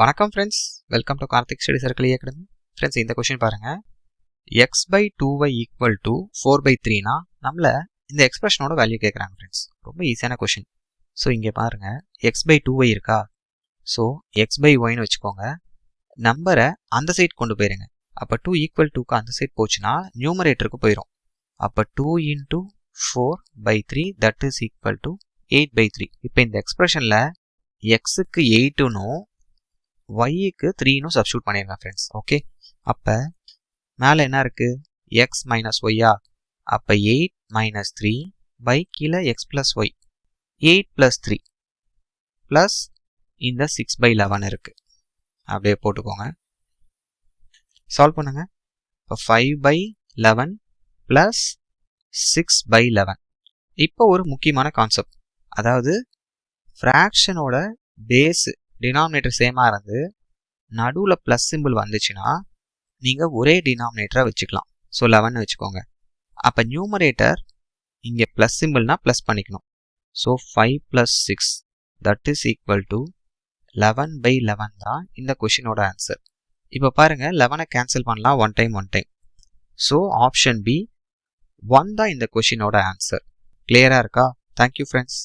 வணக்கம் friends, welcome to Karthik study circle academy. Friends, இந்த question பாருங்க. x/2y ஈக்குவல் டு 4/3னா நம்மள இந்த எக்ஸ்பிரஷனோட வேல்யூ கேட்குறாங்க ஃப்ரெண்ட்ஸ். ரொம்ப ஈஸியான கொஸ்டின். ஸோ இங்கே பாருங்க, x/2y இருக்கா. ஸோ x/yன்னு வச்சுக்கோங்க. நம்பரை அந்த சைட் கொண்டு போயிருங்க. அப்போ 2 ஈக்குவல் 2க்கு அந்த சைட் போச்சுன்னா நியூமரேட்டருக்கு போயிடும். அப்போ 2 × 4/3 தட் இஸ் ஈக்குவல் டு 8/3. இப்போ இந்த எக்ஸ்பிரஷனில் எக்ஸுக்கு 8னும் yக்கு 3னும் சப்ஸ்டியூட் பண்ணிருங்க ஃப்ரெண்ட்ஸ். ஓகே, அப்போ மேலே என்ன இருக்கு, எக்ஸ் மைனஸ் ஒய்யா. அப்போ 8 - 3 பை கீழே எக்ஸ் ப்ளஸ் ஒய், 8 + 3 ப்ளஸ் இந்த 6/11 இருக்கு. அப்படியே போட்டுக்கோங்க, சால்வ் பண்ணுங்க. இப்போ 5/11 ப்ளஸ் 6/11. இப்போ ஒரு முக்கியமான கான்செப்ட், அதாவது ஃப்ராக்ஷனோட பேஸு டினாமினேட்டர் சேமாக இருந்து நடுவில் ப்ளஸ் சிம்பிள் வந்துச்சுன்னா நீங்கள் ஒரே டினாமினேட்டராக வச்சுக்கலாம். ஸோ 11 வச்சுக்கோங்க. அப்போ நியூமரேட்டர் இங்கே ப்ளஸ் சிம்பிள்னா ப்ளஸ் பண்ணிக்கணும். So 5 + 6 that is equal to 11/11 தான் இந்த கொஷினோட ஆன்சர். இப்போ பாருங்கள், 11 கேன்சல் பண்ணலாம், one time. So option B 1 தான் இந்த கொஷினோட ஆன்சர். கிளியராக இருக்கா? Thank you friends.